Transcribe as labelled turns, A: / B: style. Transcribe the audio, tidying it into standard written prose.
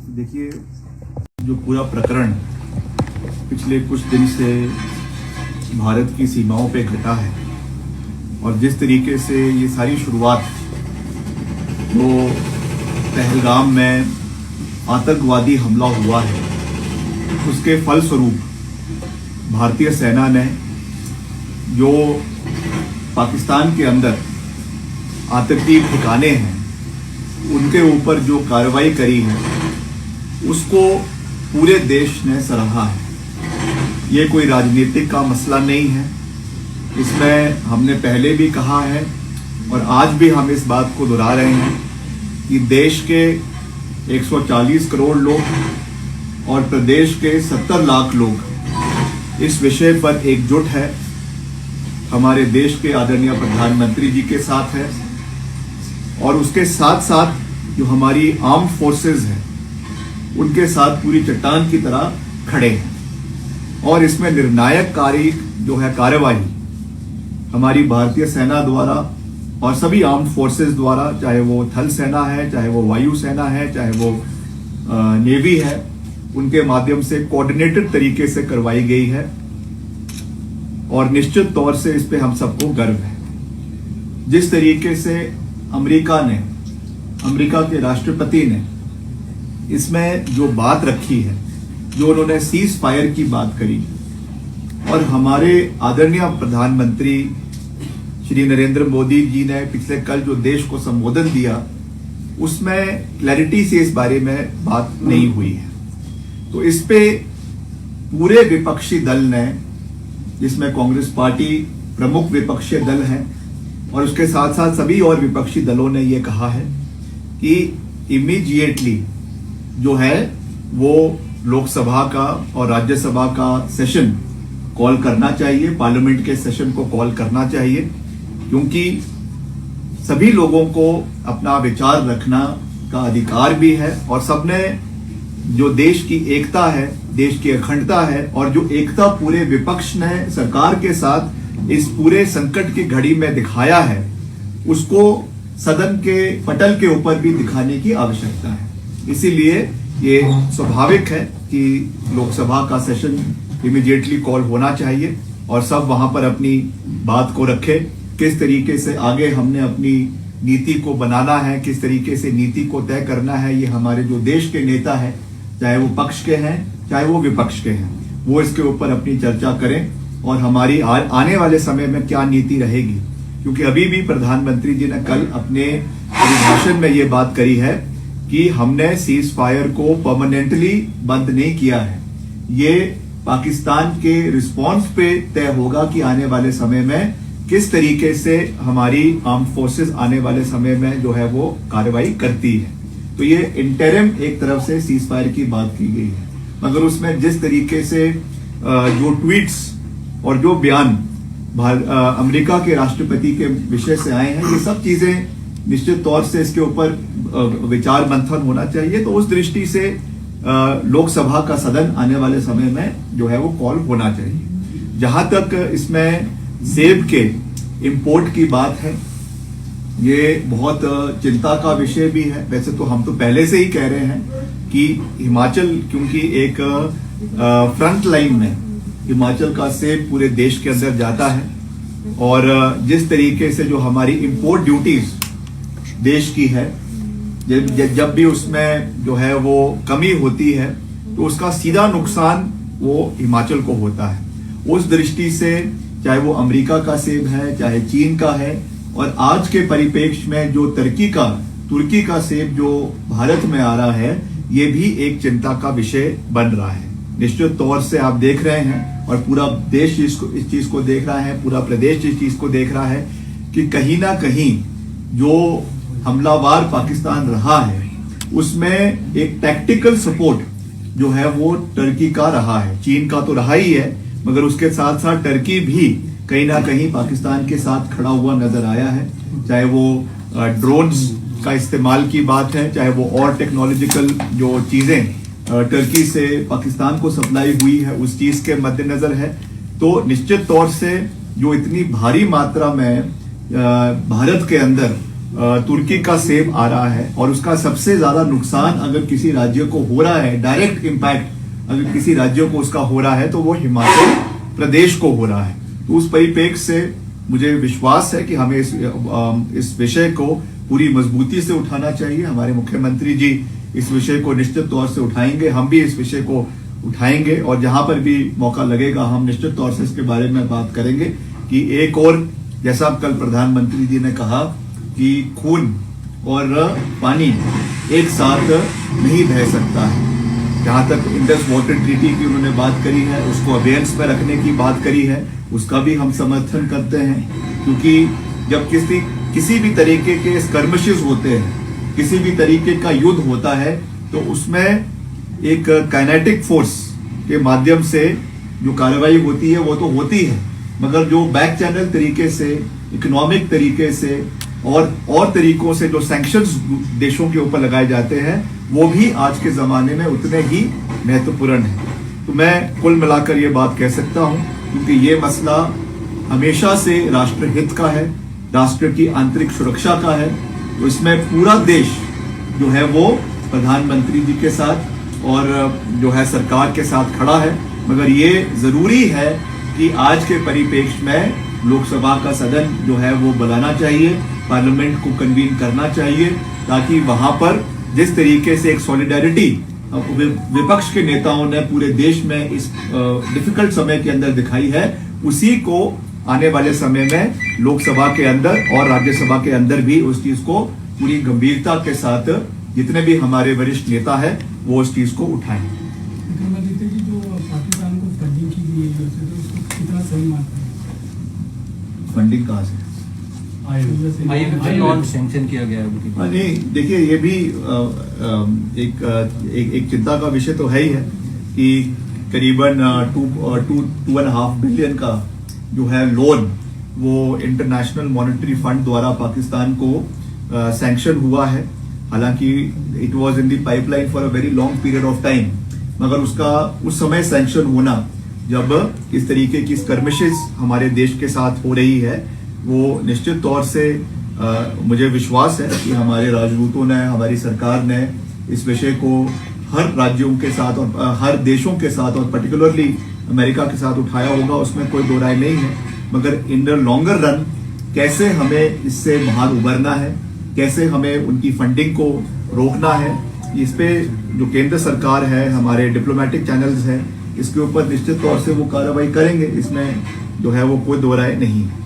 A: देखिए, जो पूरा प्रकरण पिछले कुछ दिन से भारत की सीमाओं पे घटा है और जिस तरीके से ये सारी शुरुआत जो पहलगाम में आतंकवादी हमला हुआ है उसके फलस्वरूप भारतीय सेना ने जो पाकिस्तान के अंदर आतंकी ठिकाने हैं उनके ऊपर जो कार्रवाई करी है उसको पूरे देश ने सराहा है। ये कोई राजनीतिक का मसला नहीं है। इसमें हमने पहले भी कहा है और आज भी हम इस बात को दोहरा रहे हैं कि देश के 140 करोड़ लोग और प्रदेश के 70 लाख लोग इस विषय पर एकजुट है। हमारे देश के आदरणीय प्रधानमंत्री जी के साथ है और उसके साथ साथ जो हमारी आर्म्ड फोर्सेस है उनके साथ पूरी चट्टान की तरह खड़े हैं। और इसमें निर्णायक जो है कार्रवाई हमारी भारतीय सेना द्वारा और सभी आर्म्ड फोर्सेस द्वारा, चाहे वो थल सेना है, चाहे वो वायु सेना है, चाहे वो नेवी है, उनके माध्यम से कोऑर्डिनेटेड तरीके से करवाई गई है और निश्चित तौर से इस पे हम सबको गर्व है। जिस तरीके से अमेरिका के राष्ट्रपति ने इसमें जो बात रखी है, जो उन्होंने सीज फायर की बात करी और हमारे आदरणीय प्रधानमंत्री श्री नरेंद्र मोदी जी ने पिछले कल जो देश को संबोधन दिया उसमें क्लैरिटी से इस बारे में बात नहीं हुई है। तो इस पे पूरे विपक्षी दल ने, जिसमें कांग्रेस पार्टी प्रमुख विपक्षी दल है और उसके साथ साथ सभी और विपक्षी दलों ने यह कहा है कि इमीडिएटली जो है वो लोकसभा का और राज्यसभा का सेशन कॉल करना चाहिए, पार्लियामेंट के सेशन को कॉल करना चाहिए, क्योंकि सभी लोगों को अपना विचार रखना का अधिकार भी है और सबने जो देश की एकता है, देश की अखंडता है और जो एकता पूरे विपक्ष ने सरकार के साथ इस पूरे संकट की घड़ी में दिखाया है उसको सदन के पटल के ऊपर भी दिखाने की आवश्यकता है। इसीलिए ये स्वाभाविक है कि लोकसभा का सेशन इमीडिएटली कॉल होना चाहिए और सब वहां पर अपनी बात को रखें। किस तरीके से आगे हमने अपनी नीति को बनाना है, किस तरीके से नीति को तय करना है, ये हमारे जो देश के नेता हैं, चाहे वो पक्ष के हैं चाहे वो विपक्ष के हैं, वो इसके ऊपर अपनी चर्चा करें और हमारी आने वाले समय में क्या नीति रहेगी। क्योंकि अभी भी प्रधानमंत्री जी ने कल अपने अभिभाषण में ये बात करी है कि हमने सीज फायर को परमानेंटली बंद नहीं किया है। ये पाकिस्तान के रिस्पॉन्स पे तय होगा कि आने वाले समय में किस तरीके से हमारी आर्म्ड फोर्सेस आने वाले समय में जो है वो कार्रवाई करती है। तो ये इंटरिम एक तरफ से सीज फायर की बात की गई है, मगर उसमें जिस तरीके से जो ट्वीट्स और जो बयान अमेरिका के राष्ट्रपति के विषय से आए हैं, ये सब चीजें निश्चित तौर से इसके ऊपर विचार मंथन होना चाहिए। तो उस दृष्टि से लोकसभा का सदन आने वाले समय में जो है वो कॉल होना चाहिए। जहां तक इसमें सेब के इंपोर्ट की बात है, ये बहुत चिंता का विषय भी है। वैसे तो हम तो पहले से ही कह रहे हैं कि हिमाचल, क्योंकि एक फ्रंट लाइन में हिमाचल का सेब पूरे देश के अंदर जाता है और जिस तरीके से जो हमारी इंपोर्ट ड्यूटीज देश की है, जब भी उसमें जो है वो कमी होती है तो उसका सीधा नुकसान वो हिमाचल को होता है। उस दृष्टि से चाहे वो अमेरिका का सेब है, चाहे चीन का है, और आज के परिप्रेक्ष्य में जो तुर्की का सेब जो भारत में आ रहा है, ये भी एक चिंता का विषय बन रहा है। निश्चित तौर से आप देख रहे हैं और पूरा देश इस चीज को देख रहा है, पूरा प्रदेश इस चीज को देख रहा है कि कहीं ना कहीं जो हमलावर पाकिस्तान रहा है उसमें एक टैक्टिकल सपोर्ट जो है वो टर्की का रहा है। चीन का तो रहा ही है, मगर उसके साथ साथ टर्की भी कहीं ना कहीं पाकिस्तान के साथ खड़ा हुआ नजर आया है। चाहे वो ड्रोन्स का इस्तेमाल की बात है, चाहे वो और टेक्नोलॉजिकल जो चीजें टर्की से पाकिस्तान को सप्लाई हुई है उस चीज के मद्देनजर है। तो निश्चित तौर से जो इतनी भारी मात्रा में भारत के अंदर तुर्की का सेब आ रहा है और उसका सबसे ज्यादा नुकसान अगर किसी राज्य को हो रहा है, डायरेक्ट इंपैक्ट अगर किसी राज्य को उसका हो रहा है तो वो हिमाचल प्रदेश को हो रहा है। तो उस परिप्रेक्ष्य से मुझे विश्वास है कि हमें इस विषय को पूरी मजबूती से उठाना चाहिए। हमारे मुख्यमंत्री जी इस विषय को निश्चित तौर से उठाएंगे, हम भी इस विषय को उठाएंगे और जहां पर भी मौका लगेगा हम निश्चित तौर से इसके बारे में बात करेंगे कि एक और, जैसा कल प्रधानमंत्री जी ने कहा कि खून और पानी एक साथ नहीं बह सकता है। जहां तक इंडस वाटर ट्रीटी की उन्होंने बात करी है, उसको अबेयंस में रखने की बात करी है, उसका भी हम समर्थन करते हैं, क्योंकि जब किसी भी तरीके के स्कर्मिशेस होते हैं, किसी भी तरीके का युद्ध होता है, तो उसमें एक काइनेटिक फोर्स के माध्यम से जो कार्रवाई होती है वो तो होती है, मगर जो बैक चैनल तरीके से, इकोनॉमिक तरीके से और तरीकों से जो सैंक्शंस देशों के ऊपर लगाए जाते हैं वो भी आज के जमाने में उतने ही महत्वपूर्ण है। तो मैं कुल मिलाकर ये बात कह सकता हूं, क्योंकि ये मसला हमेशा से राष्ट्रहित का है, राष्ट्र की आंतरिक सुरक्षा का है, तो इसमें पूरा देश जो है वो प्रधानमंत्री जी के साथ और जो है सरकार के साथ खड़ा है। मगर ये जरूरी है कि आज के परिप्रेक्ष्य में लोकसभा का सदन जो है वो बुलाना चाहिए, पार्लियामेंट को कन्वीन करना चाहिए, ताकि वहां पर जिस तरीके से एक सॉलिडारिटी विपक्ष के नेताओं ने पूरे देश में इस डिफिकल्ट समय के अंदर दिखाई है, उसी को आने वाले समय में लोकसभा के अंदर और राज्यसभा के अंदर भी उस चीज को पूरी गंभीरता के साथ जितने भी हमारे वरिष्ठ नेता है वो उस चीज को उठाएं।
B: जो पाकिस्तान को फंडिंग की गई है तो उसको कितना सही मानते हैं?
A: फंडिंग कहाँ से?
C: नॉन सैंक्शन किया गया है।
A: नहीं, देखिए ये भी एक चिंता का विषय तो है ही है कि करीबन 2.5 बिलियन का जो है लोन वो इंटरनेशनल मॉनेटरी फंड द्वारा पाकिस्तान को सैंक्शन हुआ है। हालांकि it was in the pipeline for a very long period of time, मगर उसका उस समय सैंक्शन होना जब इस तरीके की स्कर्मिशेस हमारे देश के साथ हो रही है, वो निश्चित तौर से मुझे विश्वास है कि हमारे राजदूतों ने, हमारी सरकार ने इस विषय को हर राज्यों के साथ और हर देशों के साथ और पर्टिकुलरली अमेरिका के साथ उठाया होगा, उसमें कोई दो राय नहीं है। मगर इन द लॉन्गर रन कैसे हमें इससे बाहर उबरना है, कैसे हमें उनकी फंडिंग को रोकना है, इस पे जो केंद्र सरकार है, हमारे डिप्लोमेटिक चैनल्स हैं, इसके ऊपर निश्चित तौर से वो कार्रवाई करेंगे, इसमें जो है वो कोई दो राय नहीं है।